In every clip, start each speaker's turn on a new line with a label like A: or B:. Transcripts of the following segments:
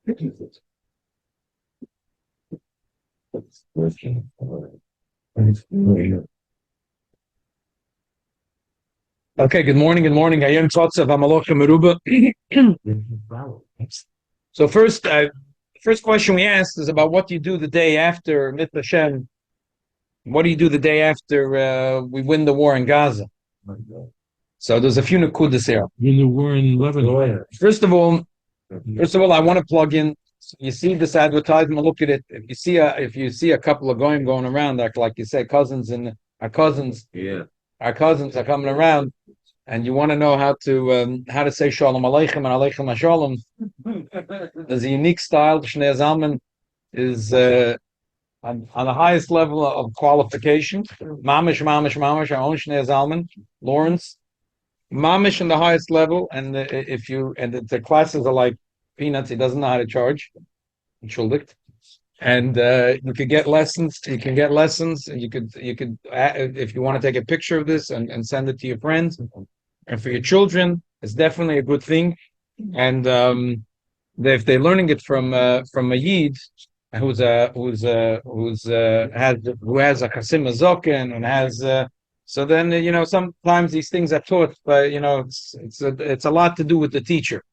A: Okay, good morning, good morning. So first question we asked is about what do you do the day after Mitzvah Shem? What do you do the day after we win the war in Gaza? So there's a few nakudas here.
B: In the war in Lebanon.
A: First of all, I want to plug in. You see this advertisement. Look at it. If you see a couple of going around, like you say, cousins and our cousins are coming around, and you want to know how to say Shalom Aleichem and Aleichem Shalom. There's a unique style. Shnei Zalman is on the highest level of qualification. Mamish, our own Shnei Zalman, Lawrence. Mamish in the highest level, and the classes are like peanuts. He doesn't know how to charge. And you could get lessons. You can get lessons. You could if you want to take a picture of this and send it to your friends, and for your children, it's definitely a good thing. And if they're learning it from a Yid who has a Chasim Zoken and has so then sometimes these things are taught, but it's a lot to do with the teacher.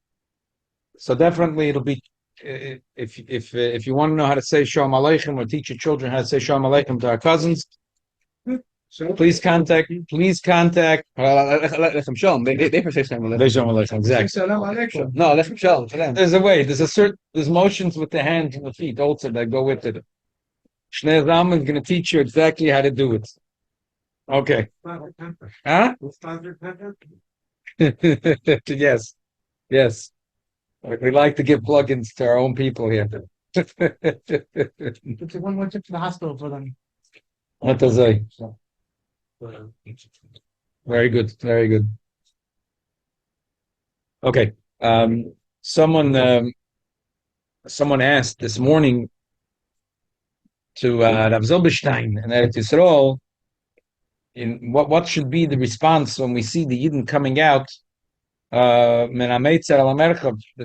A: So definitely it'll be if you want to know how to say Shalom Aleichem or teach your children how to say Shalom Aleichem to our cousins, please contact.
C: Lechem Shalom. They say Shalom Aleichem.
A: Exactly.
C: No, Lechem Shalom for them.
A: There's a way. There's motions with the hands and the feet also that go with it. Shnei Zalman is going to teach you exactly how to do it. Okay. Huh? Yes. We like to give plugins to our own people here.
D: One went to the hospital for them.
A: What does I? Very good. Okay. Someone asked this morning to Rav Zilberstein and Eretz Yisrael, what should be the response when we see the Yidden coming out? That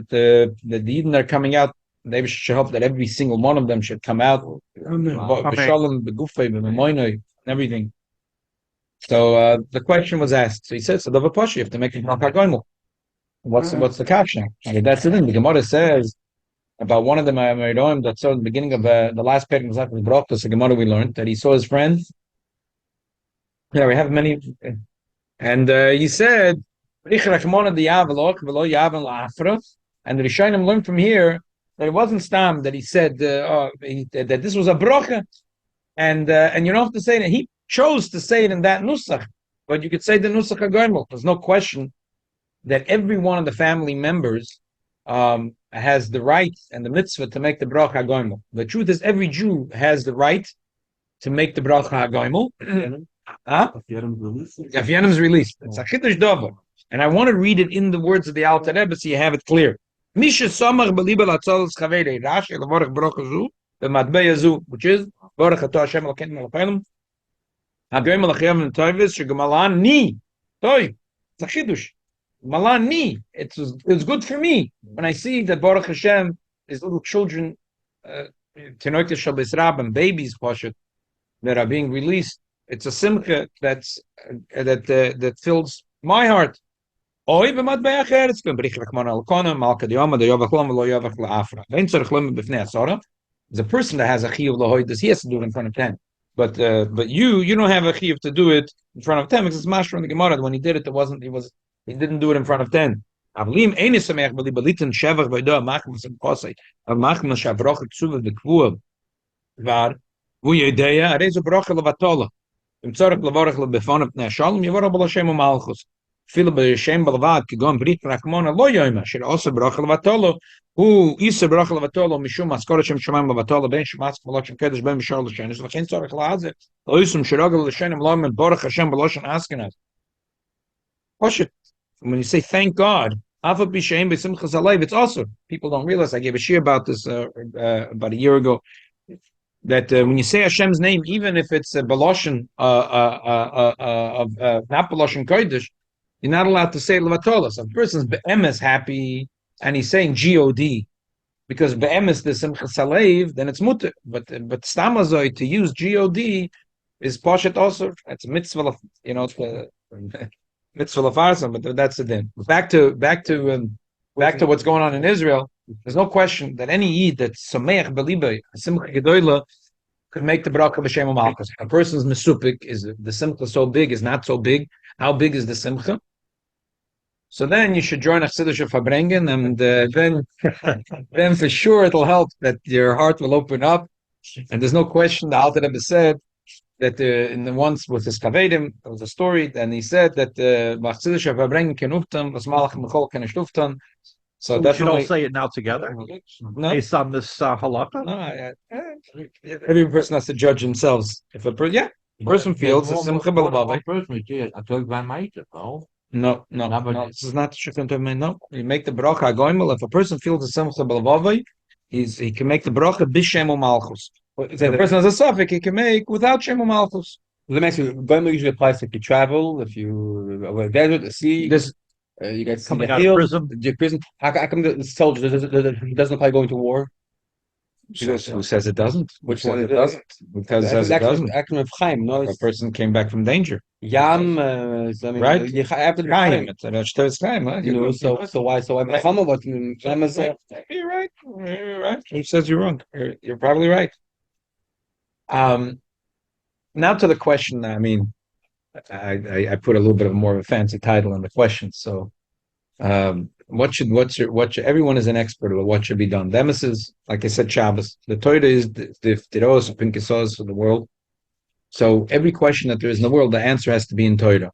A: the Yidden are coming out. They should hope that every single one of them should come out. Everything. So the question was asked. So he said, "So you have to make it Goimel. What's the caption?" Okay, that's it. The Gemara says about one of them. That saw in the beginning of the last page of Brachos. The Gemara we learned that he saw his friends. Yeah, we have many, and he said, and the Rishonim learned from here that it wasn't Stam that he said that this was a bracha, and you don't have to say that he chose to say it in that nusach, but you could say the nusach hagoimel. There's no question that every one of the family members has the right and the mitzvah to make the bracha hagoimel. The truth is, every Jew has the right to make the bracha hagoimel. If Yanim's released, it's a chiddush davar. And I want to read it in the words of the Alter Rebbe so you have it clear. Which is which is Baruch Atah Hashem Elokeinu Melech Hagoyim Melachim Toivis Shegamalani Toy. It's a chiddush. Malani. It's good for me when I see that Baruch Hashem is little children, Tenoite Shabbos Rabban, babies, Pashat, that are being released. It's a simcha that fills my heart. There's a person that has a chiyuv lahoidus, he has to do it in front of 10. But you don't have a chiyuv to do it in front of 10 because it's mashra in the Gemara. When he did it, he didn't do it in front of 10. Filo b'shem b'levad kigon brit rakmona lo yoyma shir also bracha levatolo who isa bracha levatolo mishum maskora shem shemaim levatolo ben shemask v'loshem kedesh ben mishar l'shen is l'chen tzorich la'azeh loisum shirogel l'shenim loyman baruch Hashem b'loshen askenaz. When you say thank God, afa b'shem b'simchas aleiv, it's also people don't realize. I gave a shir about this about a year ago. That when you say Hashem's name, even if it's a b'loshen not b'loshen kodesh, you're not allowed to say Levatola. So if a person's be'emes happy and he's saying God, because be'emes the simcha salev, then it's mutter. But stamazoi to use God is poshet also. It's a mitzvah, it's a mitzvah lafarsa, but that's the din. Back to what's going on in Israel. There's no question that any yid that's sameach beliba simcha gedoyla could make the bracha b'shem u'malchus. A person's mesupik is the simcha so big is not so big. How big is the simcha? So then you should join a chassidische Fabrengen, and then for sure it'll help that your heart will open up. And there's no question. The Alter Rebbe said that in the once with his kavedim, there was a story, and he said that chassidische Fabrengen can uftan, was malach mechol can uftan. So
E: We should all
A: definitely
E: say it now together,
A: no.
E: based on this halacha.
A: No, every person has to judge themselves. If a person feels a simcha b'levavai. No, this is not shukran to me. No, you make the bracha agoimel. If a person feels a simcha b'levavai, he can make the bracha b'shem u'malchus. If a person has a suffix, he can make without shem u'malchus.
C: Let me ask you, goimel usually applies if you travel, if you over a desert, the sea. You guys
E: Coming out of prison.
C: The prison. How come the soldier doesn't apply going to war?
A: Who says it doesn't?
C: Which
A: says
C: one
A: it doesn't? Because it says it doesn't.
C: Action of Chaim, no.
A: A person came back from danger.
C: Yam,
A: Right?
C: After the Chaim.
A: It's a shter's Chaim, huh?
C: So why Muhammad? What
A: You're right. You're right. Who says you're wrong? You're probably right. Now to the question. I mean, I put a little bit of more of a fancy title on the question. So, everyone is an expert about what should be done. The emesis, like I said, Shabbos. The Torah is the tiros, pinkisos for the world. So every question that there is in the world, the answer has to be in Torah.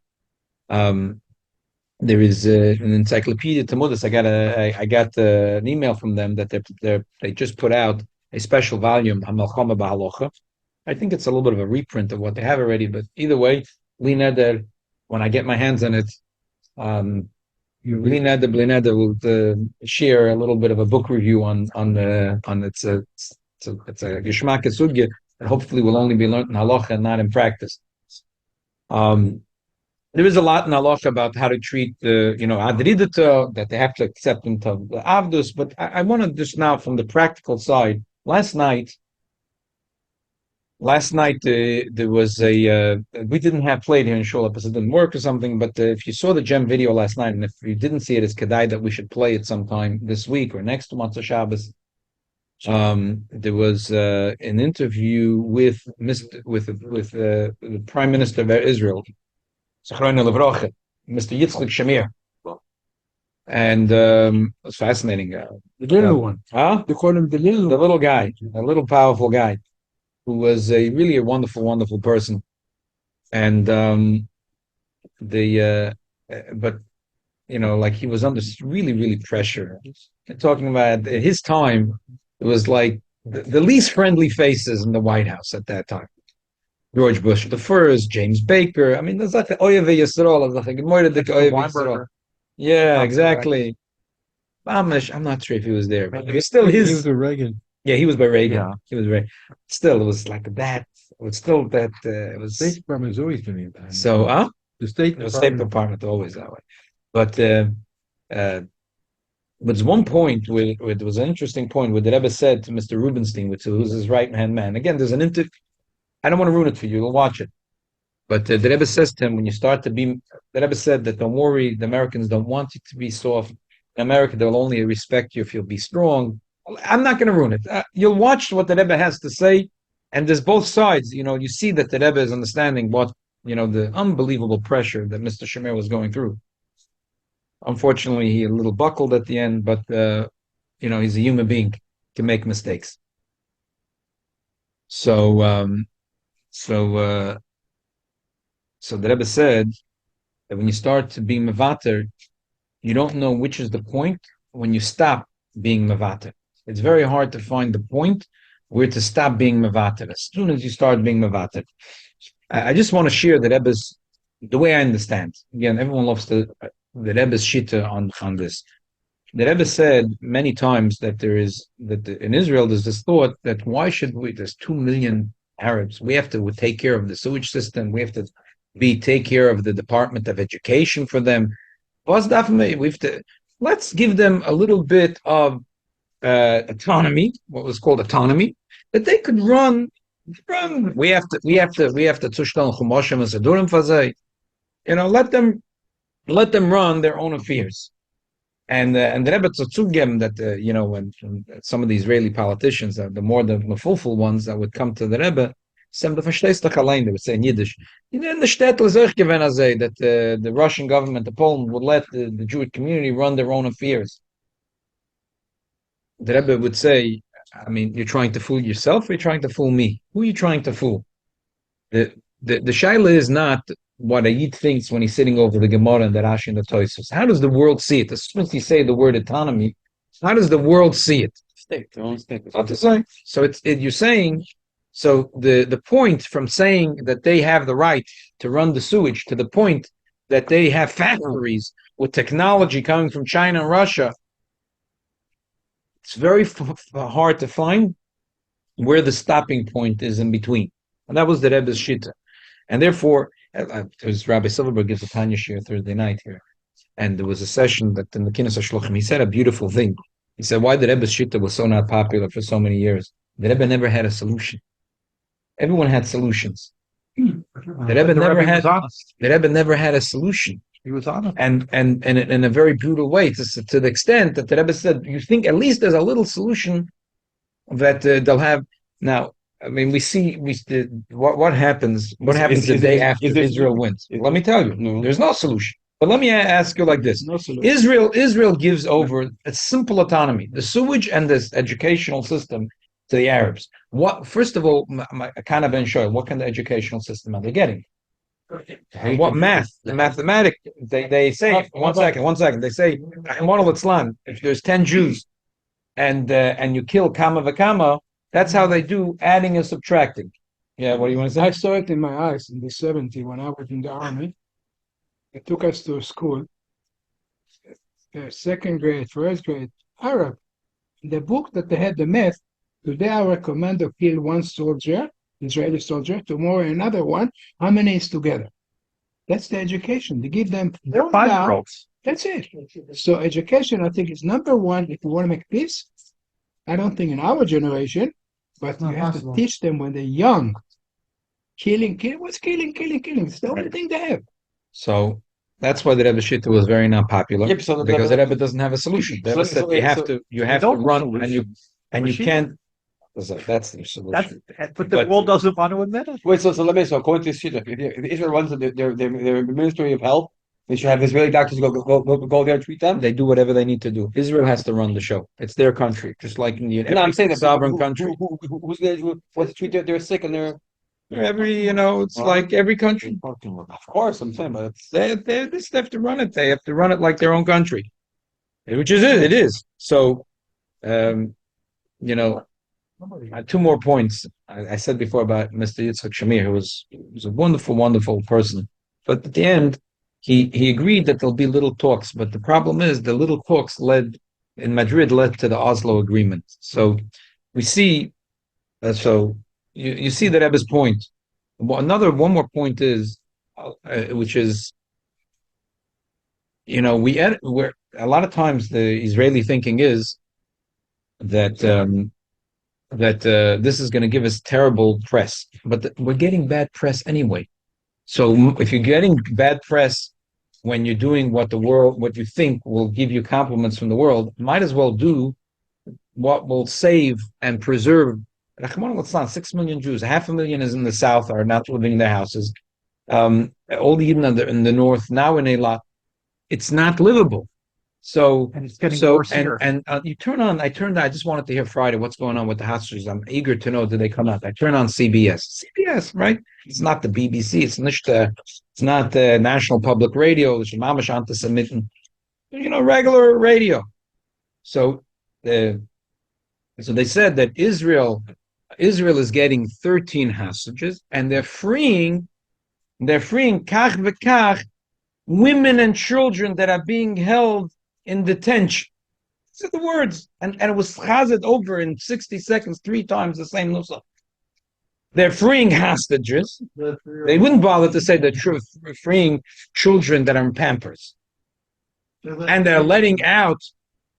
A: There is an encyclopedia Talmudis. I got an email from them that they just put out a special volume, Hamalchama B'Halacha. I think it's a little bit of a reprint of what they have already, but either way, Li Neder, when I get my hands on it, Li Neder will share a little bit of a book review on it's a Geshmak Sugya that hopefully will only be learned in halacha and not in practice. There is a lot in halacha about how to treat the adridata, that they have to accept into the avdus, but I want to just now from the practical side. Last night there was we didn't have played here in Shul because it didn't work or something, but if you saw the gem video last night, and if you didn't see it, it's kedai that we should play it sometime this week or next month of Shabbos. There was an interview with the Prime Minister of Israel, Mr. Yitzchak Shamir. And it was fascinating.
B: The little one.
A: Huh?
B: They call him the little
A: guy, a little powerful guy, who was really a wonderful, wonderful person. And but like he was under really, really pressure. Talking about at his time, it was like the least friendly faces in the White House at that time. George Bush the first, James Baker. I mean, there's like the Oyev Yisrael, like Yisrael. Yeah, exactly. I'm not sure if he was there, but it was still his.
B: He was the Reagan.
A: Yeah, he was by Reagan.
E: Yeah.
A: He was right. Still, it was like that. It was still that. It was.
B: State Department is always doing that.
A: So,
B: the State
A: Department always that way. But there's one point where there was an interesting point where the Rebbe said to Mr. Rubenstein, who's his right-hand man. Again, there's an I don't want to ruin it for you. You'll watch it. But the Rebbe says to him, when you start to be, the Rebbe said that don't worry, the Americans don't want you to be soft. In America, they'll only respect you if you'll be strong. I'm not going to ruin it. You'll watch what the Rebbe has to say, and there's both sides. You see that the Rebbe is understanding what, the unbelievable pressure that Mr. Shamir was going through. Unfortunately, he a little buckled at the end, but, he's a human being, can make mistakes. So the Rebbe said that when you start to be mevater, you don't know which is the point when you stop being mevater. It's very hard to find the point where to stop being mevater. As soon as you start being mevater, I just want to share the Rebbe's, the way I understand. Again, everyone loves the Rebbe's shita on this. The Rebbe said many times that in Israel there's this thought that why should there's 2 million Arabs. We have to take care of the sewage system. We have to take care of the Department of Education for them. Let's give them a little bit of autonomy, what was called autonomy, that they could run. We have to zushtan chumoshim and sedurim fazei. Let them run their own affairs. And the Rebbe zugeben that when some of the Israeli politicians, the more the mefulful ones that would come to the Rebbe, they would say in Yiddish, in the shtetl is that the Russian government, the Poland, would let the Jewish community run their own affairs. The Rebbe would say, I mean, you're trying to fool yourself, or you're trying to fool me? Who are you trying to fool? The shaila is not what a Yid thinks when he's sitting over the Gemara and the Rashi and the Tosfos. How does the world see it? As soon as you say the word autonomy, how does the world see it?
C: State, their own state.
A: What to say? So you're saying, so the point from saying that they have the right to run the sewage to the point that they have factories with technology coming from China and Russia, it's very hard to find where the stopping point is in between. And that was the Rebbe's Shita. And therefore, it was Rabbi Silverberg gives a Tanya Shir Thursday night here. And there was a session that in the Kinnis HaShluchim, he said a beautiful thing. He said, why the Rebbe's Shita was so not popular for so many years? The Rebbe never had a solution. Everyone had solutions. The Rebbe never had a solution.
E: He was honest.
A: And in a very brutal way, to the extent that the Rebbe said, you think at least there's a little solution that they'll have. Now, I mean, we see what happens. What happens the day after Israel wins? Let me tell you, there's no solution. But let me ask you like this: Israel gives over a simple autonomy, the sewage and this educational system to the Arabs. What? First of all, what kind of educational system are they getting? What math? The mathematic. They say one second. They say in Model Islam, if there's 10 Jews and you kill kama v'kama, that's how they do adding and subtracting. Yeah, what do you want to say?
B: I saw it in my eyes in the 70s when I was in the army. They took us to a school, second grade, first grade, Arab. The book that they had the math, today our commander killed one soldier, Israeli soldier, tomorrow another one. How many is together? That's the education. They give them
E: They're 5-year-olds.
B: That's it. So education, I think, is number one if you want to make peace. I don't think in our generation, but you have to teach them when they're young. Killing. What's killing? It's the only thing they have.
A: So that's why the Rebbe Shita was very not popular,
C: Yep, so
A: because the Rebbe doesn't have a solution. The Rebbe said you have to run, and you can't. That's the solution.
E: But the world doesn't want to admit it.
C: Wait, so let me according to this shit, if Israel runs their Ministry of Health, they should have Israeli doctors go there and treat them.
A: They do whatever they need to do. Israel has to run the show. It's their country, just like in the
C: I'm saying that
A: sovereign country.
C: Who's going to treat their sick and their
A: it's like every country.
C: Of course, I'm saying, but
A: They just have to run it. They have to run it like their own country, which is it. It is. So, two more points. I said before about Mr. Yitzchak Shamir, who was a wonderful, wonderful person. But at the end, he agreed that there'll be little talks. But the problem is the little talks led to the Oslo Agreement. So we see, you see the Rebbe's point. One more point is, which is, we're a lot of times the Israeli thinking is that this is going to give us terrible press, but we're getting bad press anyway. So if you're getting bad press when you're doing what you think will give you compliments from the world, might as well do what will save and preserve. 6 million Jews, 500,000 is in the south, are not living in their houses. All the Yidden in the north, now in Eilat, it's not livable. So
E: and it's getting worse here.
A: You turn on. I just wanted to hear Friday what's going on with the hostages. I'm eager to know. Did they come out? I turn on CBS. CBS, right? It's not the BBC. It's not the National Public Radio. It's mamash antisemitin. Regular radio. So they said that Israel is getting 13 hostages, and they're freeing kach v'kach women and children that are being held in detention. These are the words. And it was chazed over in 60 seconds, 3 times the same nusach. They're freeing hostages. They wouldn't bother to say that freeing children that are in Pampers. And they're letting out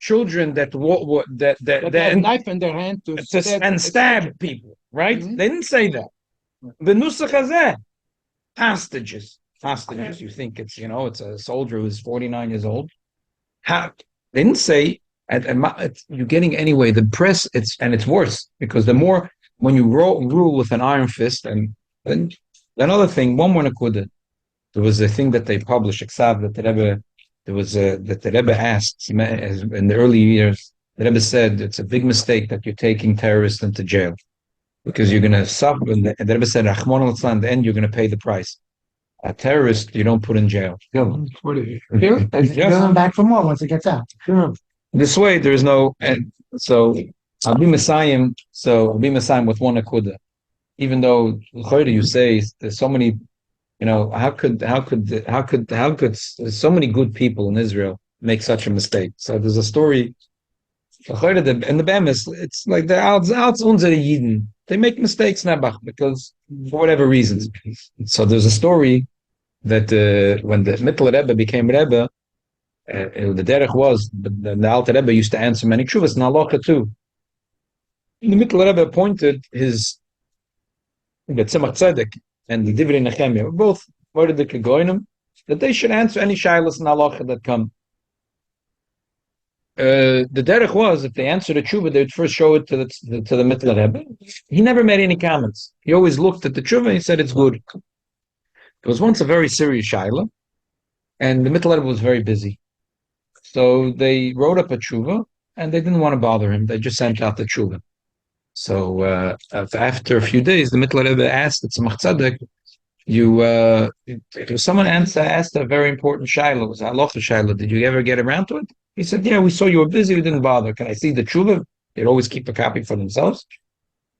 A: children that
B: That they have a
A: then
B: knife in their hand to
A: and stab people, right?
B: Mhm.
A: They didn't say that. The nusach hazeh, hostages. You think it's it's a soldier who's 49 years old. They didn't say, you're getting anyway. The press, it's worse because the more when you rule with an iron fist, and then another thing, one more nakuda. There was a thing that they published, Iksav, that the Rebbe, that the Rebbe asked in the early years. The Rebbe said it's a big mistake that you're taking terrorists into jail because you're going to suffer. And the Rebbe said, Rahman al in the end, you're going to pay the price. A terrorist, you don't put in jail. Kill him.
D: Give him back for more once it gets out.
A: This way, there is no. And so, I'll be Messiah. So, I'll be Messiah with one akuda. Even though, you say there's so many. How could so many good people in Israel make such a mistake? So there's a story. In the Bemis, it's like the Alts unsere Yidden. They make mistakes, Nebach, because for whatever reasons. So there's a story that when the Mittel Rebbe became Rebbe, the derech was the Alter Rebbe used to answer many tshuvas in halacha too. The Mittel Rebbe appointed the Tzemach Tzedek and the Divrei Nehemiah, both worded the Kegoinim, that they should answer any shilas and halacha that come. The derech was, if they answered a tshuva, they would first show it to the Mittel Rebbe. He never made any comments. He always looked at the tshuva and he said it's good. It was once a very serious shaila, and the Mittel Rebbe was very busy. So they wrote up a tshuva, and they didn't want to bother him. They just sent out the tshuva. So after a few days, the Mittel Rebbe asked the Tzemach Tzedek, someone asked a very important shaila. It was a halacha shaila. Did you ever get around to it? He said, yeah, we saw you were busy. We didn't bother. Can I see the tshuva? They'd always keep a copy for themselves.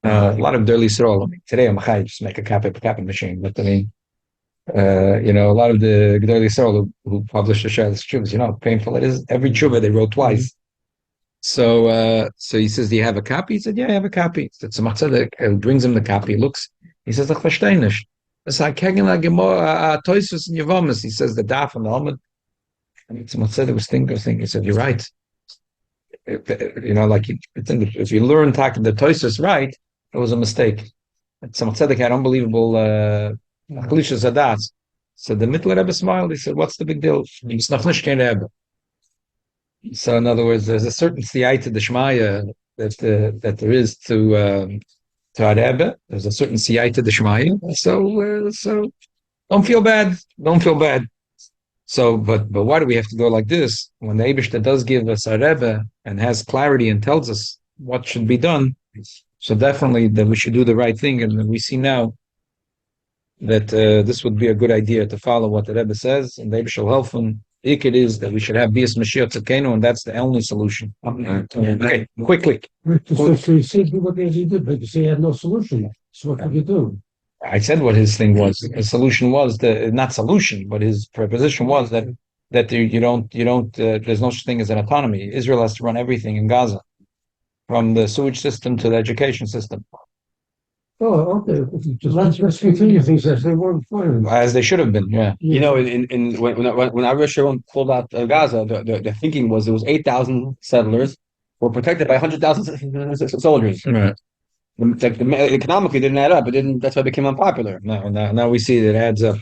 A: A lot of Derli Yisrael. Today I'm a just make a copy machine. But a lot of the Gedolei Yisrael who published the Shuvas, how painful it is. Every tshuva they wrote twice. So he says, do you have a copy? He said, yeah, I have a copy. He said, Tzemach Tzedek brings him the copy. He looks. He says, "Ach verstehe nicht." It's like Toysus and Yevomis. He says the daf and the helmet. And Tzemach Tzedek was thinking. He said, you're right. If you learn the Toysus right, it was a mistake. Tzemach Tzedek had unbelievable Chalishas Hadas. So the Mittel Rebbe smiled. He said, what's the big deal? It's noch nicht kein Rebbe. So in other words, there's a certain siyata d'shmaya that there is to our Rebbe. There's a certain siyata d'shmaya. So don't feel bad. So, but why do we have to go like this? When the Eibishter does give us a Rebbe and has clarity and tells us what should be done, so definitely that we should do the right thing. And we see now that this would be a good idea to follow what the Rebbe says, and the Eibishter will help him. It is that we should have Bias Mashiach Tzedkenu, and that's the only solution. Okay, quickly.
F: So you said what he did, but you say he had no solution. So what could you do?
A: I said what his thing was. His solution was not solution, but his proposition was that you don't there's no such thing as an autonomy. Israel has to run everything in Gaza, from the sewage system to the education system.
F: Oh, okay. Let's continue things as they were before.
A: As they should have been, yeah.
C: When our Rishon pulled out Gaza, the thinking was there was 8,000 settlers were protected by 100,000 soldiers.
A: Right.
C: Economically, it didn't add up. That's why it became unpopular.
A: Now we see that it adds up.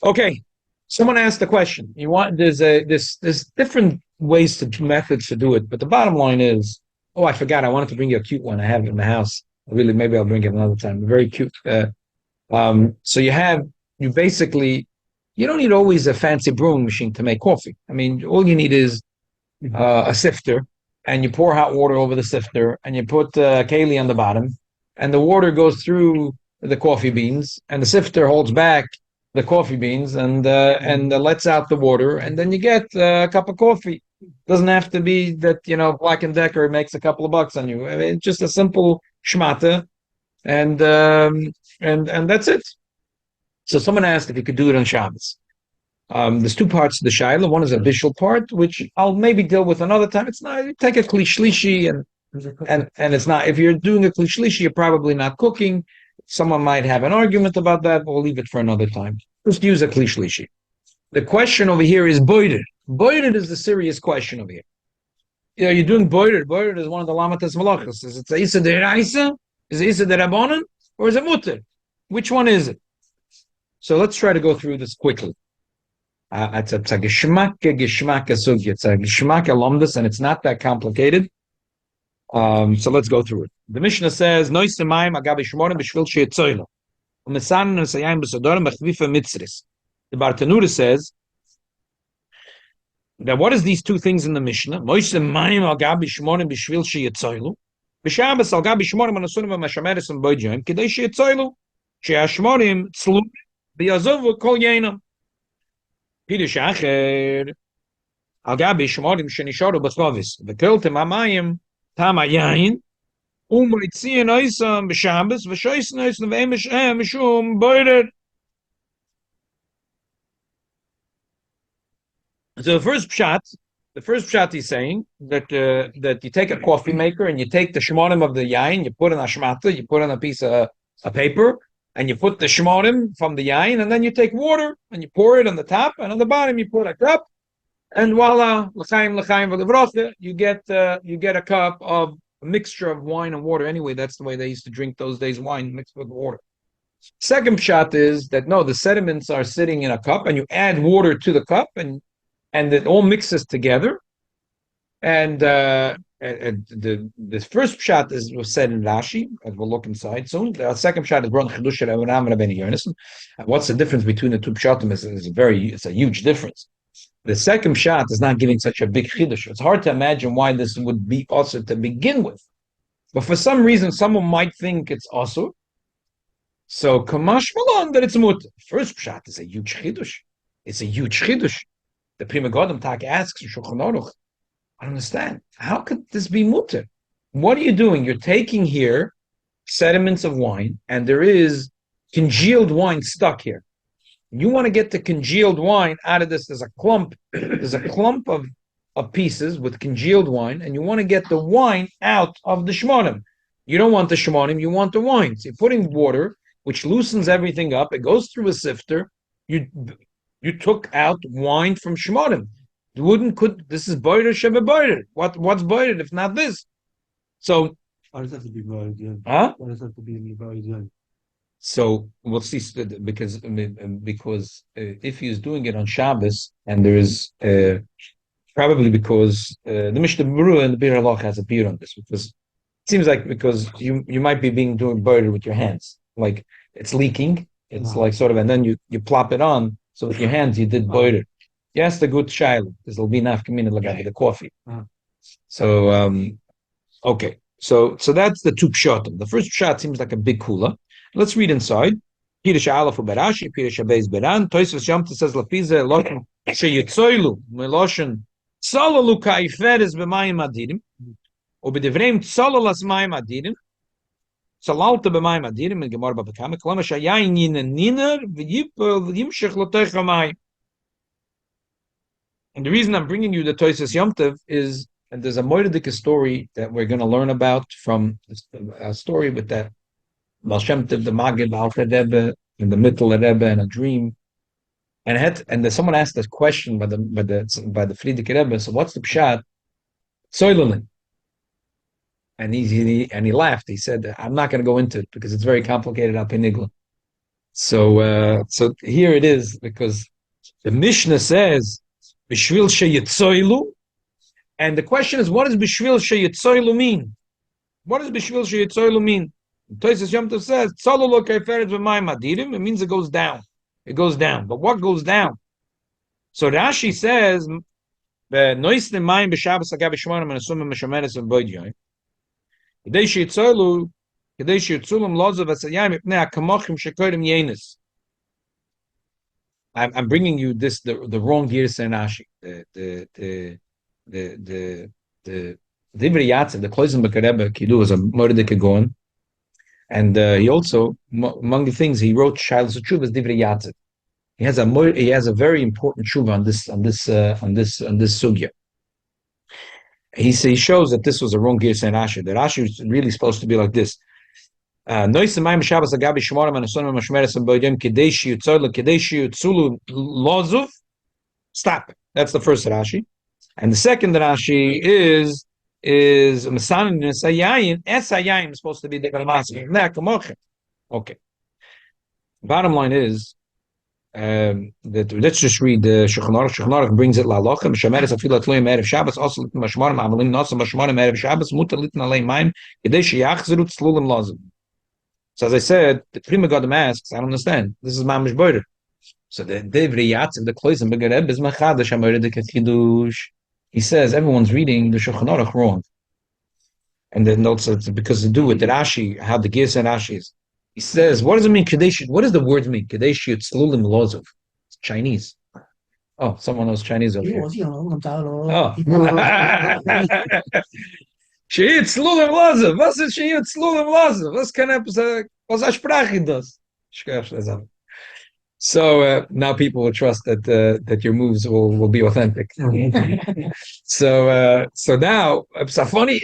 A: Okay. Someone asked the question. There's different methods to do it, but the bottom line is, I forgot. I wanted to bring you a cute one. I have it in the house. Really, maybe I'll bring it another time. Very cute. So you don't need always a fancy brewing machine to make coffee. I mean, all you need is a sifter, and you pour hot water over the sifter, and you put keli on the bottom, and the water goes through the coffee beans, and the sifter holds back the coffee beans and lets out the water, and then you get a cup of coffee. Doesn't have to be that Black & Decker makes a couple of bucks on you. I mean, it's just a simple shmata, and that's it. So someone asked if you could do it on Shabbos. There's two parts to the shaila. One is a visual part, which I'll maybe deal with another time. It's not, you take a kli shlishi and it's not, if you're doing a kli shlishi, you're probably not cooking. Someone might have an argument about that, but we'll leave it for another time. Just use a kli shlishi. The question over here is boider. Brewed is the serious question over here. You're doing brewed. Brewed is one of the lamatas malachas. Is it isa deraisa? Is it isa derabanan? Or is it mutter? Which one is it? So let's try to go through this quickly. It's a geschmack sugya. It's a geschmack alumnus, and it's not that complicated. So let's go through it. The Mishnah says, "Nois semayim agabi shmorim b'shvil she'etzoylo, u'mesanin nesayim b'sodorim b'chvifa mitzris." The Bartanura says that what is these two things in the Mishnah? Nois semayim agabi shmorim b'shvil she'etzoylo, b'Shabbos agabi shmorim anasunim b'mashameres and boyjim kedei she'etzoylo, she'ashmorim tzlu b'yazovu kol yenam. Pirush acher agabi shmorim shenisharu b'chovis v'keltem amayim tam hayayin u'moitziin oisam b'Shabbos v'shoisen oisam v'emish mishum boirer. So the first pshat he's saying that that you take a coffee maker and you take the shmorim of the yain, you put in a shmata, you put in a piece of paper, and you put the shmorim from the yain, and then you take water and you pour it on the top, and on the bottom you put a cup, and voila, l'chaim v'levrocha, you get a cup of a mixture of wine and water. Anyway, that's the way they used to drink those days, wine mixed with water. Second pshat is that no, the sediments are sitting in a cup, and you add water to the cup, and it all mixes together. And the first pshat was said in Rashi, as we'll look inside soon. The second pshat is brought in Chidush Rabbi Yonason. What's the difference between the two pshatim? It's a huge difference. The second pshat is not giving such a big chidush. It's hard to imagine why this would be also to begin with. But for some reason, someone might think it's also. So kamash malon that it's mut. First pshat is a huge chidush. It's a huge chidush. The Prima Godam Tak asks in Shulchan Aruch, I don't understand. How could this be mutter? What are you doing? You're taking here sediments of wine, and there is congealed wine stuck here. You want to get the congealed wine out of this. There's a clump of pieces with congealed wine, and you want to get the wine out of the shmonim. You don't want the shmonim, you want the wine. So you're putting water, which loosens everything up. It goes through a sifter. You took out wine from shmonim. This is boiler shebe boiler. What's boiler if not this? So
F: Why does that have to be brewed? Yeah.
A: huh?
F: Why does that have to be brewed? Yeah.
A: So we'll see because if he's doing it on Shabbos, and there is probably because the Mishnah Berurah and the Bir Halacha has a beer on this, because it seems like because you might be doing boiler with your hands, like it's leaking. It's like sort of, and then you plop it on. So with your hands, you did boiler. Yes, the good child. This will be enough community like the coffee. So okay. So that's the two pshatim. The first pshat seems like a big kula. Let's read inside. Pirush Aleph Barashi, Pirush Abeis Beran. Tosfos Yomta says Lafize Loshen Sheyitzoilu Meloshen Tzalalu Kaiferes b'Mayim Adirim, or b'Divreim Tzalalas Mayim Adirim. Salalta b'Mayim Adirim in Gemara Babakam. Klama Shayayin Niner v'Yipol v'Yimshech L'Toich HaMayim. And the reason I'm bringing you the Tosfos Yomta is, and there's a Moedik story that we're going to learn about from a story with that Baal Shem Tov, the Magid, Alter Rebbe, in the middle of Rebbe, and a dream, and someone asked this question by the Frierdiker Rebbe. So what's the pshat? Soilelin, and he laughed. He said, "I'm not going to go into it because it's very complicated al pinigla." So here it is, because the Mishnah says b'shvil sheyitzoilu, and the question is, what does b'shvil sheyitzoilu mean? What does b'shvil sheyitzoilu mean? Tosfos Yom Tov says, "Tzalulu kaiferes b'mayim adirim." It means it goes down. It goes down. But what goes down? So Rashi says, "Nois lemayim b'Shabbos agav b'shmonim anasumim meshameres v'boidyoy. Kedei sheyitzolu, kedei sheyitzulum lozav asayim ipnei hakamochim shekorim yenis." I'm bringing you this the wrong Girsa in Rashi. The Divrei Yatzev, the Kloisenbeck Rebbe Kidu, was a Mordecai Gaon. And he also, among the things he wrote, Shilas Tshuva's Divrei Yatzev. He has a very important tshuva on this sugya. He shows that this was a wrong Girsa in Rashi. The Rashi is really supposed to be like this. Stop it. That's the first Rashi. And the second Rashi is Masanin Esayayin. Esayayin is supposed to be the Kalmasi. Okay. Bottom line is that let's just read the Shulchan Aruch. Shulchan Aruch brings it la halacha. Mishameres afilat loyim erev Shabbos. Also lit mashmarim amalim nasa mashmarim erev Shabbos. Mutar lit nalei mayim. Kedei sheyachzeru tzlulim lazim. So as I said, the Prima Gadam asks, I don't understand. This is mamish boider. So the Devri Yatziv, the Kloizim Begareb is machadash amorid the Chidush. He says everyone's reading the Shulchan Aruch wrong, and then notes it's because to do with the Rashi, how the Gis and Rashi is. He says, what does it mean? Kadesh? What does the word mean? Kadesh Yitzlulim Lozov. It's Chinese. Oh, someone knows Chinese over here. Oh. Shiyitzlulim Lozov. Was ist Shiyitzlulim Lozov? Was kann was Sprache das? So now people will trust that your moves will be authentic. So now it's a funny.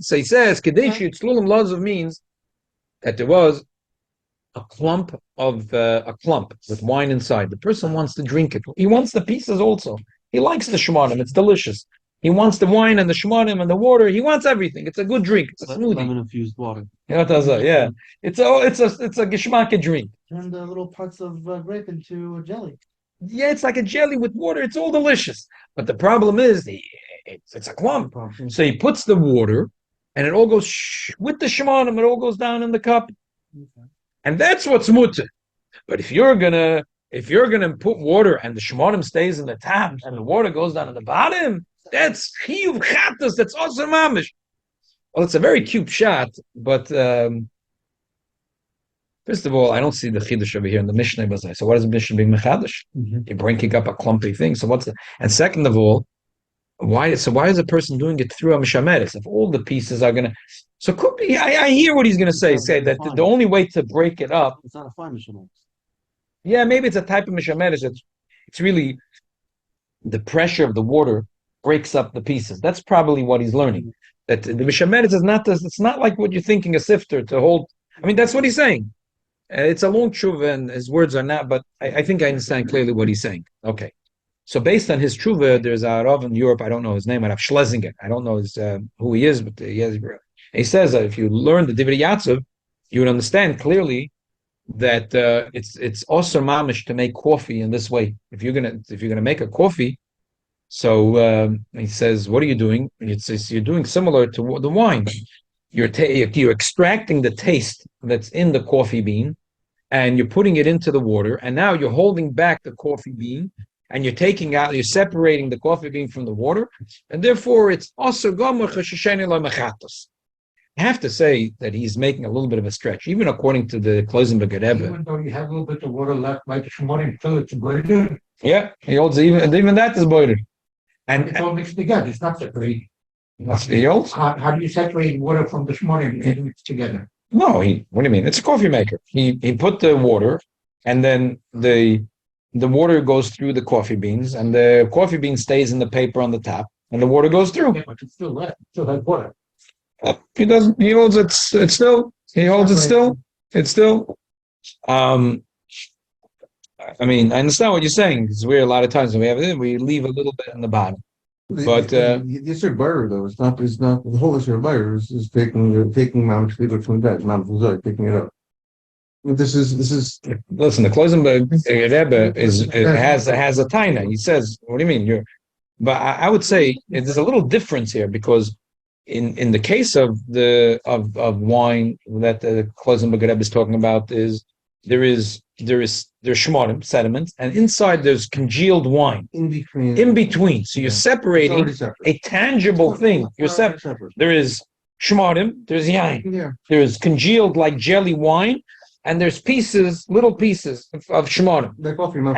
A: So he says Kadesh Yitzlulim Lozov means that there was a clump with wine inside. The person wants to drink it. He wants the pieces also. He likes the shmanim. It's delicious. He wants the wine and the shmanim and the water. He wants everything. It's a good drink. It's a smoothie.
C: Lemon infused water.
A: Yeah. It's a geschmacke drink.
D: Turn the little parts of grape into a jelly.
A: Yeah, it's like a jelly with water. It's all delicious. But the problem is it's a clump. So he puts the water and it all goes with the shmanim. It all goes down in the cup.
D: Okay.
A: And that's what's mutter. But if you're gonna put water and the shmonim stays in the top and the water goes down at the bottom, that's chiyuv chatas. That's also mamish. Well, it's a very cute shot, but first of all, I don't see the chidush over here in the Mishnah. So what is the Mishnah being mechadash? You're breaking up a clumpy thing. So what's the? And second of all, why is a person doing it through a mishameres? If all the pieces are gonna, so could be. I hear what he's gonna say. Say that the only way to break it up.
C: It's not a fine mishameres.
A: Yeah, maybe it's a type of mishameres. It's really the pressure of the water breaks up the pieces. That's probably what he's learning. That the mishameres is not. It's not like what you're thinking a sifter to hold. I mean, that's what he's saying. It's a long tshuva, and his words are not. But I think I understand clearly what he's saying. Okay. So based on his tshuva, there's a Rav in Europe, I don't know his name, Rav Schlesinger. I don't know who he is, but he says that if you learn the Divrei Yatziv, you would understand clearly that it's also mamish to make coffee in this way. If you're gonna make a coffee, so he says, what are you doing? You're doing similar to the wine. You're extracting the taste that's in the coffee bean, and you're putting it into the water, and now you're holding back the coffee bean. And you're separating the coffee bean from the water, and therefore it's also gomer cheshisheni lo mechatos. I have to say that he's making a little bit of a stretch, even according to the Kloisenberg Rebbe.
F: Even though you have a little bit of water left, like shmonim till it's boiler.
A: Yeah, he holds even that is boiler. And
F: It's all mixed together. It's not separated.
A: he holds.
F: How do you separate water from the shmonim and mix together?
A: No, what do you mean? It's a coffee maker. He put the water, and then the water goes through the coffee beans, and the coffee bean stays in the paper on the top, and the water goes through.
F: Yeah, but it's still left. It still has water.
A: He doesn't. He holds it. It's still. He holds it still. It's still. I mean, I understand what you're saying, because a lot of times when we leave a little bit in the bottom. But
G: it's a buyer though. It's not the whole issue of buyer is taking Mount Shvila from that Mount Fuzai, picking it up. This is
A: listen. The Kloisenberg Rebbe has a taina. He says, "What do you mean?" But I would say there's a little difference here, because in the case of wine that the Kloisenberg Rebbe is talking about is there's shmorim sediments, and inside there's congealed wine
G: in
A: between. So you're separating a tangible thing. You're separate. There is shmorim, there's yain, there's congealed like jelly wine. And there's little pieces of shmonim,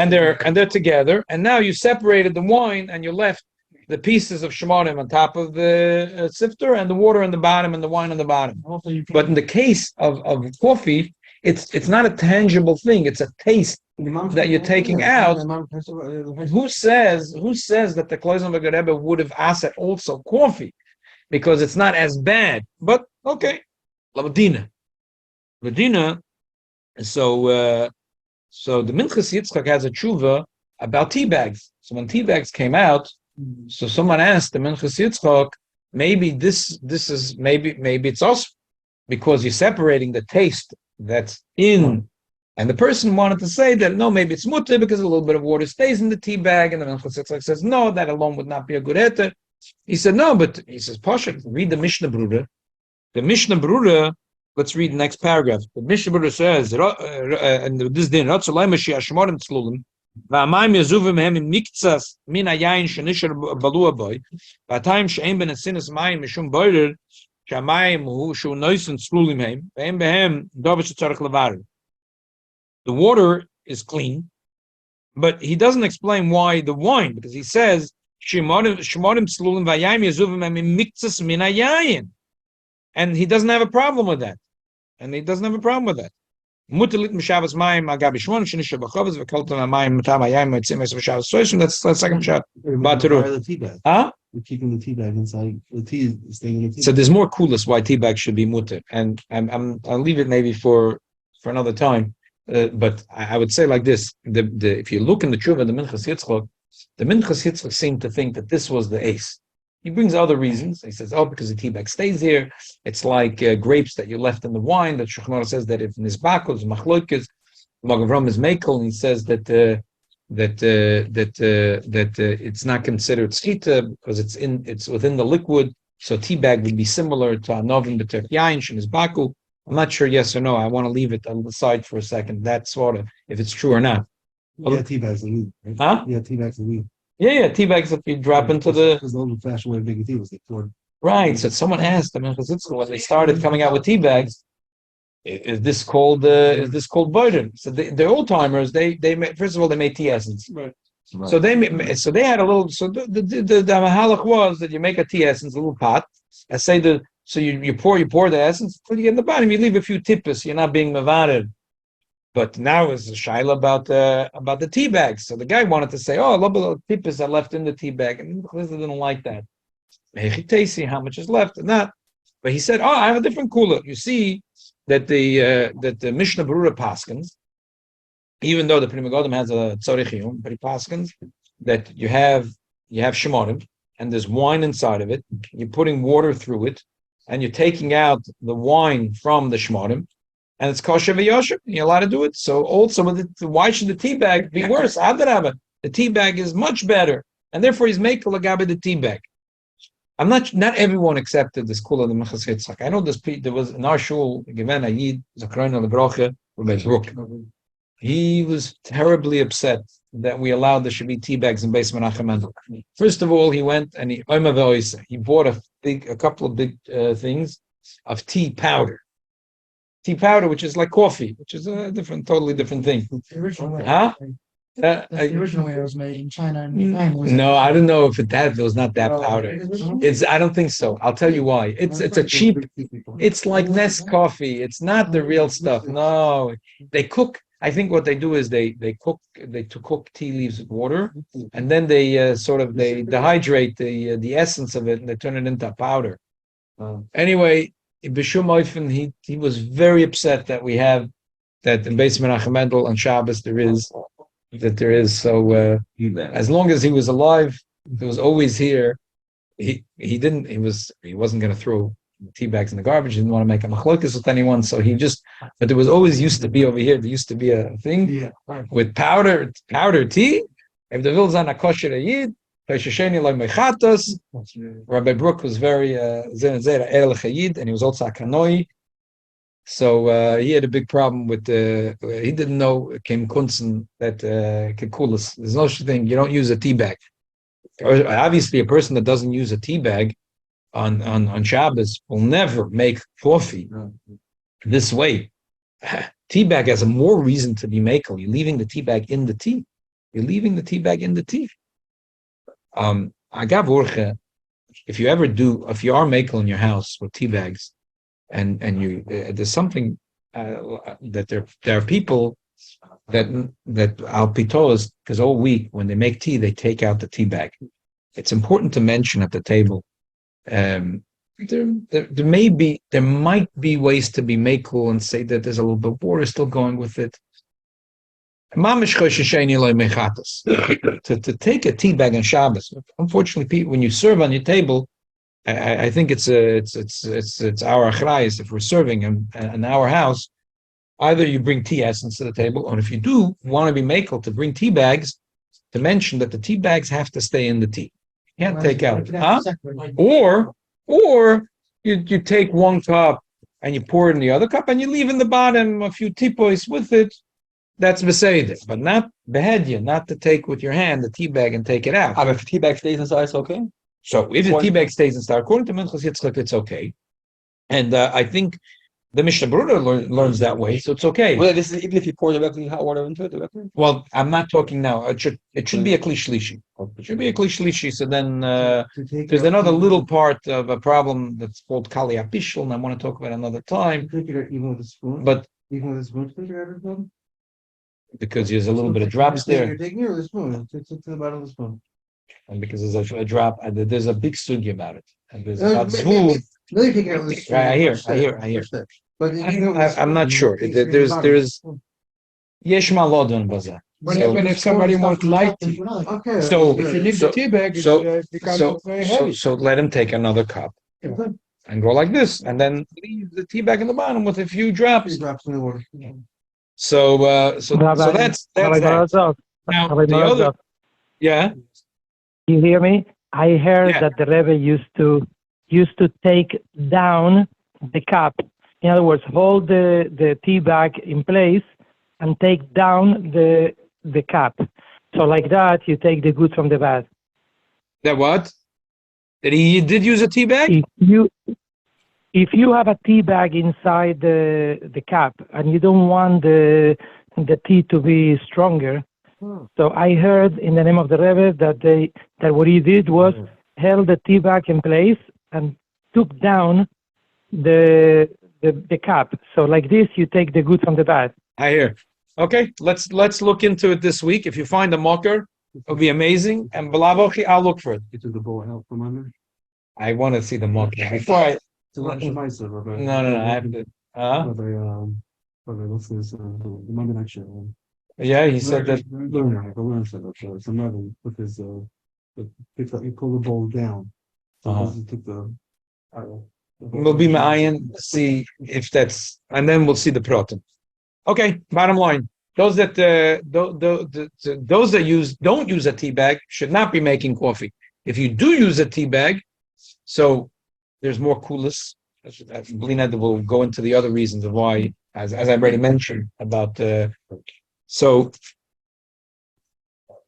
A: and they're together. And now you separated the wine, and you left the pieces of shmonim on top of the sifter, and the water on the bottom, and the wine on the bottom. But in the case of coffee, it's not a tangible thing; it's a taste that you're taking out. Who says that the Kloisenberg Rebbe would have asked also coffee, because it's not as bad? But okay, Ladina. So the Minchas Yitzchak has a tshuva about tea bags. So when tea bags came out, so someone asked the Minchas Yitzchak, maybe maybe it's also because you're separating the taste that's in. And the person wanted to say that no, maybe it's mutter because a little bit of water stays in the tea bag, and the Minchas Yitzchak says no, that alone would not be a good heter. He said no, but he says Pasha, read the Mishnah Brura. The Mishnah Brura. Let's read the next paragraph. The Mishnah Brura says, and this din Ratzalai Mashiach Shmorim Tzlulim. והמים יזובו מהם עם מקצת מן היין שנשאר בלוע בו, והטעם שאין בין הסינס מים משום בוירר, שהמים הוא שהוא נויסן צלולים הם, ואין בהם דבר שצריך לברר. The water is clean, but he doesn't explain why the wine, because he says, shmorim tzlulim והים יזובו מהם עם מקצת מן היין. And he doesn't have a problem with that. Mutalit Mishavas Mayim Agabi Shmon Shinisha Bachovas Vakolton Mayim Matam Ayim Mitzimes Mishavas Soishim. That's the second shot.
H: The tea bag.
A: Huh?
H: We're keeping the tea bag inside. The tea is staying in the tea
A: So
H: bag.
A: there's more coolest why tea bags should be mutter, and I'll leave it maybe for another time. But I would say like this: if you look in the Tshuva, the Minchas Yitzchak seemed to think that this was the ace. He brings other reasons. He says, because the tea bag stays here. It's like grapes that you left in the wine. That Shulchan Aruch says that if Nizbakos, Machloikes, Magavram is Mekel, and he says that it's not considered skita because it's within the liquid. So tea bag would be similar to Anovim B'Terk Yain, Shenizbaku. I'm not sure yes or no. I want to leave it on the side for a second. That's sort of if it's true or not.
H: Yeah, tea bags are weed. Right?
A: Huh?
H: Yeah, tea bags are weed.
A: Yeah, tea bags that you drop into the.
H: Because the old fashioned way of making tea was they poured.
A: Right. So someone asked them when they started coming out with tea bags, is this called burden? So the old timers they made, first of all they made tea essence.
H: Right.
A: So they had a little. So the halacha was that you make a tea essence, a little pot. I say so you pour the essence. When you get in the bottom, you leave a few tippers. You're not being mevared. But now it's a shaila about the tea bags. So the guy wanted to say, a lot of tippers are left in the tea bag, and Chizlev didn't like that. How much is left and that. But he said, I have a different cooler. You see that the Mishnah Brura paskins, even though the Pri Megadim has a tzorich, but he paskins that you have shemorim and there's wine inside of it. You're putting water through it, and you're taking out the wine from the shemorim, and it's kosher v'yosher. You're allowed to do it. So also, why should the tea bag be worse? The tea bag is much better, and therefore he's making lagabe the tea bag. I'm not everyone accepted this kula of the Minchas Yitzchak. I know there was in our shul, given a yid, Zakrona Lebrocha, Rabbi Brook. He was terribly upset that we allowed there should be tea bags in Beis Menachem Mendel. First of all, he went and he bought a couple of big things of tea powder, which is like coffee, which is a totally different thing.
D: The original way.
A: Huh?
D: That's the original way it was made in China and Japan.
A: No, I don't know if it was not that powder. I don't think so. I'll tell you why. It's a cheap. It's like Nest coffee. It's not the real stuff. No, they cook. I think what they do is they cook tea leaves with water, and then they dehydrate the essence of it and they turn it into powder. Anyway, B'Shum Oifen, he was very upset that we have that in Beis Menachem Mendel on Shabbos there is. So as long as he was alive, he was always here. He wasn't going to throw tea bags in the garbage. He didn't want to make a machlokas with anyone, so but there was always used to be over here. There used to be a thing with powder tea. If the vilzan akosher yid, Rabbi Brook was very and he was also a kanoi. So he had a big problem with he didn't know Kim Kunzen that Kikulis. There's no such thing. You don't use a tea bag. Obviously, a person that doesn't use a tea bag on Shabbos will never make coffee this way. Tea bag has a more reason to be makel. You're leaving the tea bag in the tea. Agav if you are makel in your house with tea bags, and you there's something that there are people that al pitos, because all week when they make tea they take out the tea bag. It's important to mention at the table. There might be ways to be makel and say that there's a little bit of water still going with it. To take a tea bag on Shabbos. Unfortunately, people, when you serve on your table, I think it's our achrayus if we're serving in our house. Either you bring tea essence to the table, or if you do want to be makel to bring tea bags, to mention that the tea bags have to stay in the tea. You can't take out, or you take one cup and you pour it in the other cup, and you leave in the bottom a few teapoys with it. That's beseder, but not behedya, not to take with your hand the tea bag and take it out.
C: If the tea bag stays inside, it's okay.
A: So if the tea bag stays inside, according to Minchas Yitzchak, it's okay. And I think the Mishnah Berurah learns that way, so it's okay.
C: Well, this is even if you pour directly hot water into it directly.
A: Well, I'm not talking now. It should be a kli shlishi. It should be a kli shlishi. So then there's another little part of a problem that's called kali apishul, and I want to talk about another time.
G: Even with a spoon.
A: But
G: Even with a spoon, take it out of the spoon.
A: because there's a little bit of drops there,
G: You're taking it with a spoon. It's to the bottom of the spoon.
A: and because there's a drop, there's a big study about it, and there's
G: Uh,
A: about
G: ma-
A: zvul.
G: No, you take it out with a spoon.
A: Right, I hear.
G: First step. But if you go with a
A: I'm not
G: spoon,
A: sure.
G: you take it
A: There's
G: from the
A: there's
G: bottom.
A: yesh malodon baza.
B: What
A: So-
B: happens if somebody wants light tea?
G: Okay.
A: So-
B: If you leave the tea bag, it becomes very heavy.
A: So let him take another cup and go like this, and then leave the tea bag in the bottom with a few drops.
G: Three drops in the water.
A: So that's that. Now the other, yeah,
F: You hear me? I heard
A: Yeah.
F: that the Rebbe used to take down the cup. In other words, hold the tea bag in place and take down the cup. So like that, you take the good from the bad.
A: that what? That he did use a tea bag?
F: If you have a tea bag inside the cup and you don't want the tea to be stronger, so I heard in the name of the Rebbe that what he did was held the tea bag in place and took down the cup. So like this, you take the good from the bad.
A: I hear. Okay, let's look into it this week. If you find a mocker, it'll be amazing. And Balabochi, I'll look for it.
H: You took the bowl out from under.
A: I want to see the mocker before I.
H: It's a lot of nice, Rabbi.
A: No, I have to.
H: Rabbi, what's this? The Monday night show.
A: Yeah, he said that.
H: Learn said that. So some Rabbi with his you pull the bowl down. So he took the.
A: We'll be ma'ayin, see if that's, and then we'll see the proton. Okay, bottom line: those that those that don't use a tea bag should not be making coffee. If you do use a tea bag, so there's more coolest. Blina will go into the other reasons of why, as I already mentioned about. So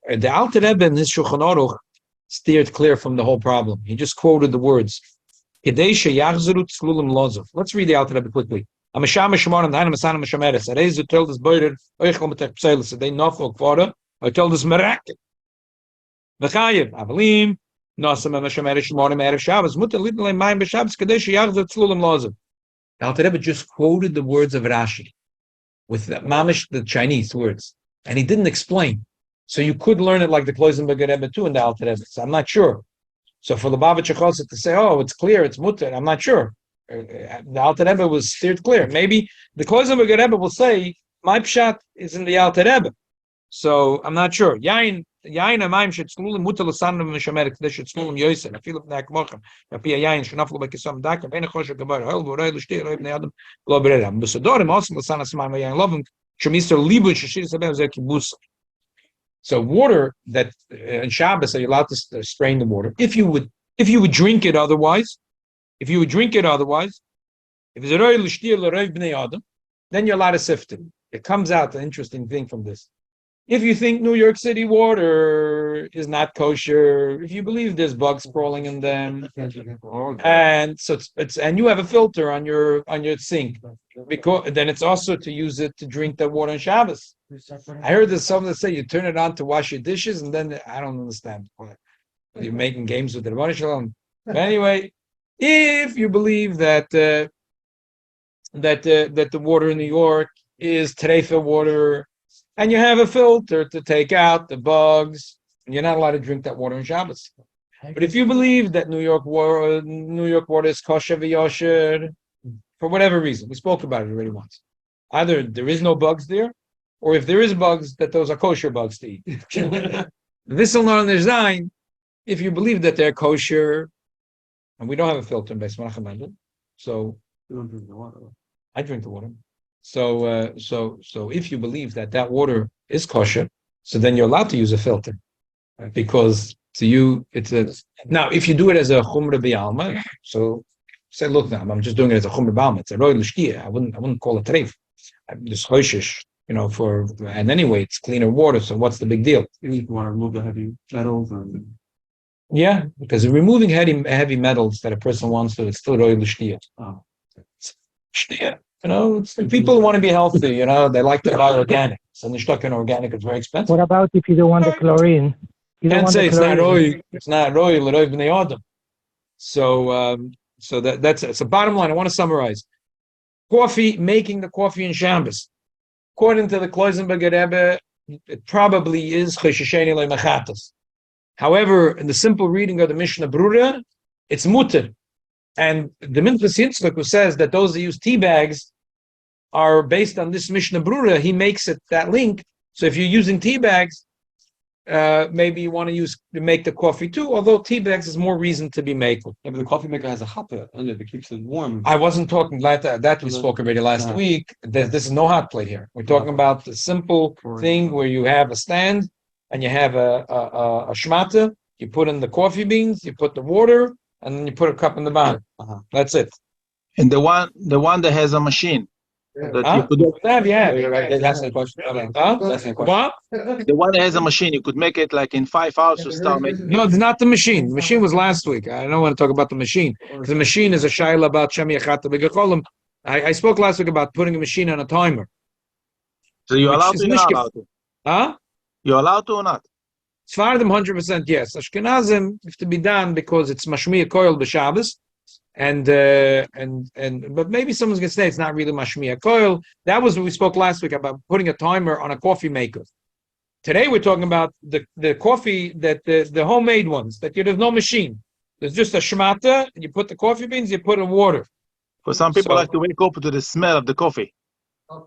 A: the Alter Rebbe in his Shulchan Aruch steered clear from the whole problem. He just quoted the words. Let's read the Alter Rebbe quickly. They nafok I told this miracle. V'chayev avalim nasam meshamer shmonim erev Shabbos mutar lidlei mayim b'Shabbos kadesh yachzor tzlulim lozav. The Alter Rebbe just quoted the words of Rashi with the mamish, the Chinese words, and he didn't explain. So you could learn it like the Kloisenberger Rebbe too in the Alter Rebbe. So I'm not sure. So for the Bava Choset to say, "Oh, it's clear, it's mutar," I'm not sure. The Alter Rebbe was steered clear. Maybe the Kloisenberger Rebbe will say, "My pshat is in the Alter Rebbe." So I'm not sure. Yain amayim shetzlulim mutar l'sanim v'mishamer kadesh shetzlulim yoyser. I feel like mochem. Rapi yain shenaflu b'kisam dakar. Bein chosher gabar. Hol v'rei l'shtei roi b'nei adam lo b'reram. B'sadorim also l'san asmayim yain lovim. Shemister libu sheshir sabem zeh kibus. So water that in Shabbos are you allowed to strain the water? If you would drink it otherwise, if it's a roi l'shtei roi b'nei adam, then you're allowed to sift it. It comes out an interesting thing from this. If you think New York City water is not kosher, if you believe there's bugs crawling in them, and so it's and you have a filter on your sink, because then it's also to use it to drink that water on Shabbos. I heard there's some that say you turn it on to wash your dishes, and then I don't understand. You're making games with the Rabbi Shalom. But anyway, if you believe that the water in New York is trefa water, and you have a filter to take out the bugs, and you're not allowed to drink that water in Shabbos. But if you believe that New York water is kosher v'yosher, for whatever reason, we spoke about it already once. Either there is no bugs there, or if there is bugs, that those are kosher bugs to eat. This will not understand if you believe that they're kosher, and we don't have a filter in Beis Menachem, so
H: You don't drink the water.
A: I drink the water. So if you believe that water is kosher, so then you're allowed to use a filter, because to you it's a. Now, if you do it as a chumra b'alma, so say, look, now I'm just doing it as a chumra b'alma. It's a roy l'shkia. I wouldn't call it treif. I'm just choishish, and anyway, it's cleaner water. So what's the big deal?
H: You want to remove the heavy metals and.
A: Yeah, because removing heavy metals that a person wants to, it's still roy l'shkia.
H: Oh.
A: Shkia. People who want to be healthy, they like to buy organic. So the stock in organic is very expensive.
F: What about if you don't want the chlorine? You don't
A: Can't
F: want
A: say
F: the
A: it's not
F: chlorine.
A: roy. It's not roy l'roy b'nei adam. So that's it. So bottom line, I want to summarize. Making the coffee in Shabbos, according to the Kloisenberger Rebbe, it probably is cheshisheni le'mechatas. However, in the simple reading of the Mishnah Brura, it's mutter. And the Minchas Yitzchak, who says that those that use tea bags are based on this Mishnah Brura, he makes it that link. So if you're using tea bags, maybe you want to make the coffee too, although tea bags is more reason to be made.
C: Yeah, but the coffee maker has a hopper under that keeps it warm.
A: I wasn't talking like that we spoke already last week. This is no hot plate here. We're talking about the simple thing where you have a stand and you have a shmata, you put in the coffee beans, you put the water, and then you put a cup in the bottom. That's it.
I: And the one that has a machine. That you could,
A: That's the question. What?
I: the one that has a machine, you could make it like in 5 hours to start making.
A: No, it's not the machine. The machine was last week. I don't want to talk about the machine. The machine is a shayla about Shemi Achata B'Gecholim. I spoke last week about putting a machine on a timer.
I: So you're
A: Which
I: allowed
A: is
I: to, you're not allowed to.
A: Huh?
I: You're allowed to or not?
A: Sfardim 100% yes. Ashkenazim have to be done because it's mashmiya koil b'Shabbos, and but maybe someone's gonna say it's not really mashmiya koil. That was what we spoke last week about putting a timer on a coffee maker. Today we're talking about the coffee that the homemade ones that there's no machine. There's just a shmata, and you put the coffee beans, you put in water.
I: For some people like to wake up to the smell of the coffee.
A: Oh,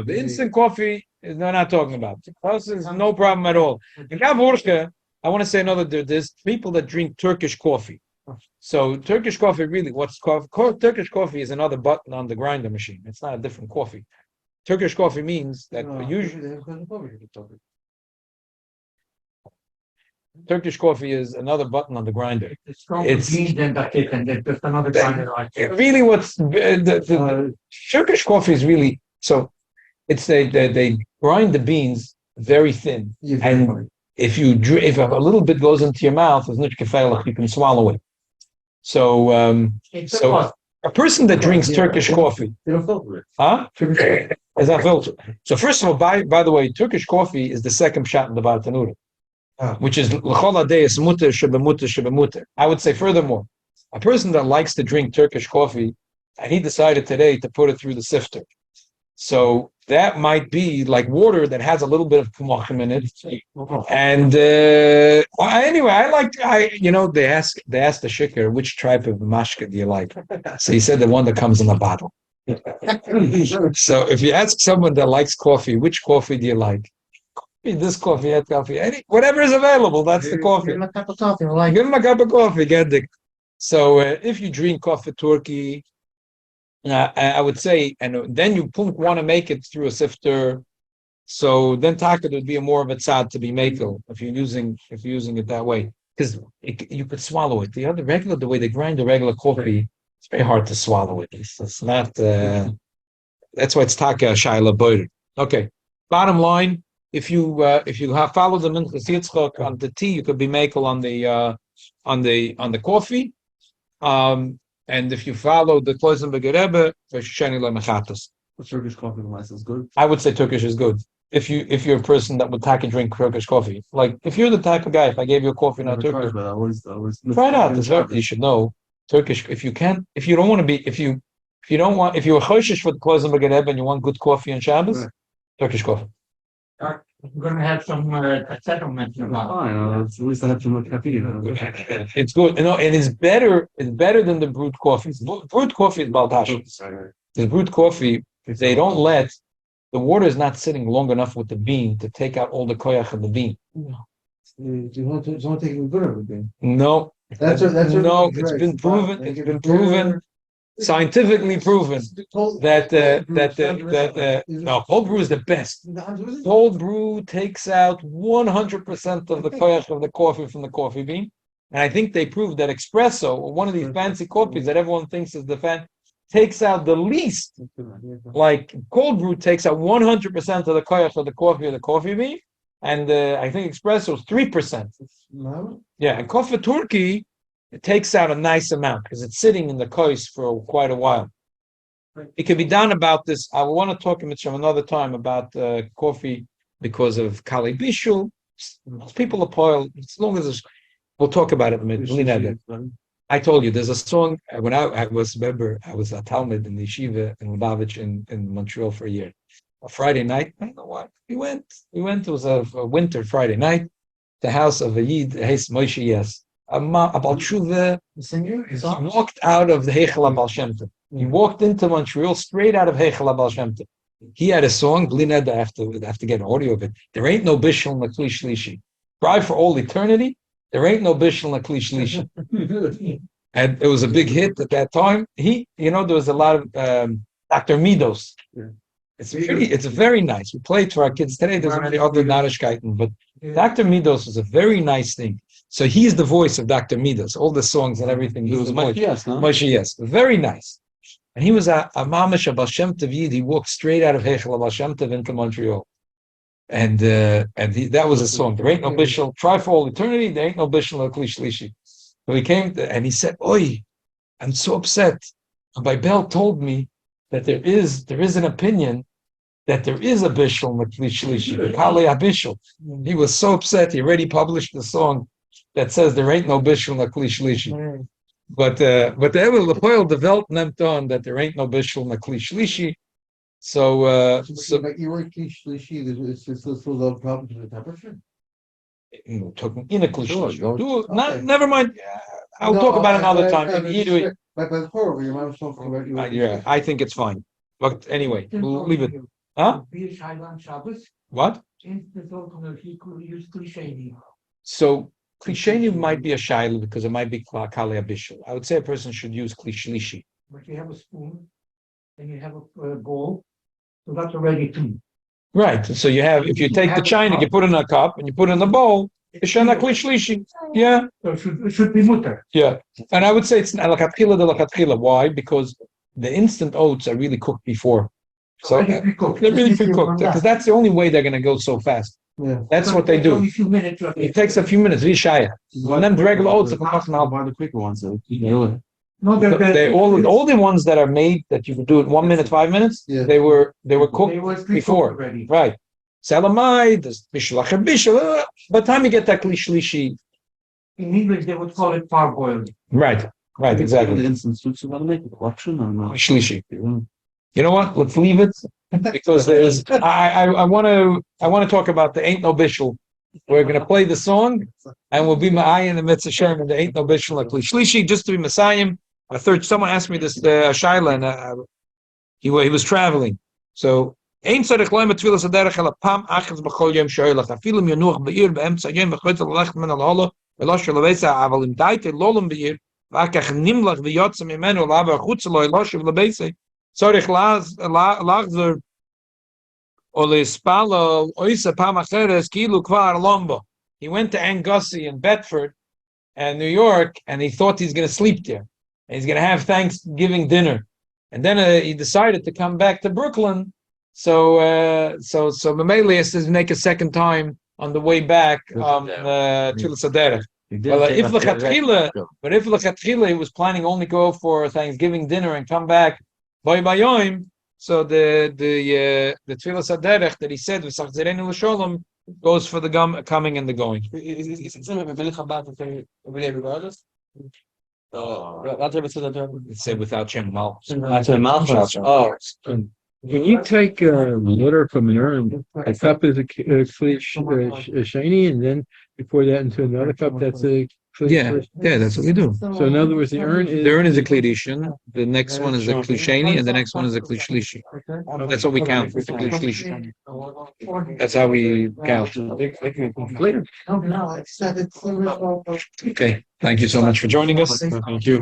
A: the instant coffee is they're not talking about. This is no problem at all. In Gaza, I want to say there's people that drink Turkish coffee. So Turkish coffee really, Turkish coffee is another button on the grinder machine. It's not a different coffee. Turkish coffee means that usually Turkish coffee is another button on the grinder. It's
E: just another grinder.
A: Really what's the Turkish coffee is really so. It's they grind the beans very thin, and if a little bit goes into your mouth, it's not gefährlich, you can swallow it. So a person that drinks Turkish coffee, huh? Is that filter? So first of all, by the way, Turkish coffee is the second shot in the Bartanura, which is l'chol hadeis muter shebemuter shebemuter. I would say furthermore, a person that likes to drink Turkish coffee, and he decided today to put it through the sifter. So that might be like water that has a little bit of kumachim in it. And anyway, they asked the shikar, which type of mashka do you like? So he said the one that comes in a bottle. So if you ask someone that likes coffee, which coffee do you like? This coffee, that coffee, whatever is available, that's the coffee.
D: Give him a cup of coffee. I like
A: Give him a cup of coffee, get it. So if you drink coffee Turkey, I would say, and then you want to make it through a sifter, so then takat would be more of a tzad to be makel if you're using it that way, because you could swallow it. The way they grind the regular coffee, it's very hard to swallow it. It's not. That's why it's taka shaila boider. Okay. Bottom line, if you have followed the Minchas Yitzchak on the tea, you could be makel on the coffee. And if you follow the Kloisenberger Rebbe,
H: Turkish coffee is good.
A: I would say Turkish is good. If you're a person that would take and drink Turkish coffee, like if you're the type of guy, if I gave you a coffee, not Turkish, try it out. You should know Turkish if you can. If you don't want to be, if you're choshish for the Kloisenberger Rebbe and you want good coffee on Shabbos, Turkish coffee.
E: I'm going to have some settlement about
H: at least I have some caffeine.
A: It's good, and it's better. It's better than the brewed coffee. Brewed coffee is baldash. The brewed coffee, they don't let the water is not sitting long enough with the bean to take out all the koyach of the bean.
G: It's not taking good everything.
A: No,
G: That's
A: no, it's been proven. It's been proven, scientifically proven that no, cold brew is the best. Cold brew takes out 100% of the koyach of the coffee from the coffee bean, and I think they proved that espresso, or one of these fancy coffees that everyone thinks is the fan, takes out the least. Like cold brew takes out 100% of the koyach of the coffee bean, and I think espresso is 3%. Yeah, and coffee Turkey, it takes out a nice amount because it's sitting in the kois for quite a while. It could be done about this. I want to talk another time about coffee because of Kali Bishul. Most people are as long as we'll talk about it in a minute. I told you there's a song when I was a Talmud in the yeshiva in Lubavitch in Montreal for a year. A Friday night, I don't know why. We went, it was a winter Friday night, the house of a Yid, Moshe Yes. A Baal Tshuva, he walked out of the Heichel Baal Shem Tov. He walked into Montreal straight out of Heichel Baal Shem Tov. He had a song, Blined, I have to get an audio of it. There ain't no bishul l'kli shlishi. Cry for all eternity. There ain't no bishul l'kli shlishi. And it was a big hit at that time. There was a lot of Dr. Midos. Yeah. It's very nice. We play it for our kids today. There's many other Narishkeiten, but Dr. Midos was a very nice thing. So he's the voice of Dr. Midos. All the songs and everything. He was Moshe Yes. Very nice. And he was a mamash, a Baal Shem Tov Yid. He walked straight out of Heichel Baal Shem Tov into Montreal. And that was a song. There ain't no bishul. Try for all eternity. There ain't no bishul l'kli shlishi. So he came and he said, "Oi, I'm so upset. Rabbi Bell told me that there is an opinion that there is a bishul l'kli shlishi, Kali bishul." He was so upset. He already published the song that says there ain't no bishul l'kli shlishi. But the Evel developed on that there ain't no bishul l'kli shlishi. So
G: like you were kli shlishi, it's still the problem to the temperature.
A: Talking in a cliche. Never mind. I'll talk about it another time. Yeah, I think it's fine. But anyway, we'll leave it. Huh? What? So klisheni might be a shayla because it might be kali abishul. I would say a person should use klishlishi.
E: But you have a spoon and you have a bowl, so that's already two.
A: Right. So you have, if you take the china, you put it in a cup and you put it in the bowl, it's shana klishlishi. Yeah.
E: So it should be mutter.
A: Yeah. And I would say it's lakatchila de lakatchila. Why? Because the instant oats are really cooked before. So they're really pre-cooked because that's the only way they're going to go so fast. Yeah. That's what they do. Only a few minutes. It takes a few minutes. Rishaya. And then the regular oats.
C: I'll buy the quicker ones.
A: No, they're all the ones that are made that you can do it 1 minute, 5 minutes. Yeah. They were cooked before, already. Right? Salamai, there's bishul. By the time you get that klishlishi,
E: in English they would call it parboiled.
A: Right, exactly.
C: The instance, so want to make a collection or not?
A: Klishlishi. You know what? Let's leave it because there's. I want to talk about the ain't no bishul. We're going to play the song, and we'll be ma'ayin the mitzvah shem, and there ain't no bishul klishlishi. Just to be messiah. A third. Someone asked me this shaila, and he was traveling. So ein tzarich loy mitfilas haderech el pam achas b'chol yom shoylach. Afilim yanuach be'ir be'emtza yom v'choytzel lelech min al holo v'lo shalaveisa aval im daite lolum be'ir v'akach nimlach v'yotza mimenu l'ava chutz lo eloshiv lebeise tzarich lachzer o leispalo oisa pam acheres kilu kvar lombo. He went to Angussy in Bedford and New York, and he thought he's going to sleep there. And he's going to have Thanksgiving dinner. And then he decided to come back to Brooklyn. So Mameli says make a second time on the way back to the Derech. But if Lechatchila he was planning only go for Thanksgiving dinner and come back by Bayom, so the Tfilas Derech that he said with Sachzerenu L'Sholom goes for the coming and the going. It's said without Shem Mal.
C: Oh,
H: when you take water from an urn, a cup is a shiny, and then you pour that into another cup. That's a
A: yeah, that's what we do.
H: So in other words, the urn is
A: a klidishin. the next one is a Kli Sheni, and the next one is a Kli Shlishi. That's what we count. Kli Shlishi. That's how we count. Okay. Thank you so much for joining us.
H: Thank you.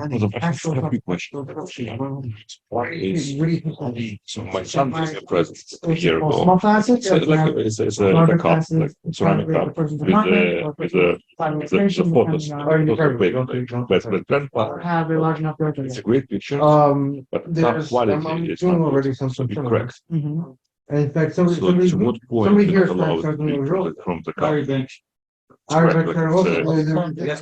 J: So my son gave me a present a year ago.
D: Small classes.
J: It's a cup, like ceramic cup with the photos. But grandpa,
D: Have a large enough
J: it's a great picture, but the
G: There's,
J: quality is
G: doing
J: not
G: already
J: good.
G: some
J: So it
G: sort of-
J: cracks.
D: Mhm.
G: And in fact,
J: So to what point
G: somebody
J: is
G: here
J: it allowed
G: starts
J: to be
G: doing a roll.
J: from the cup?
G: I
J: Correct, like
G: also,
J: it's,
G: yes.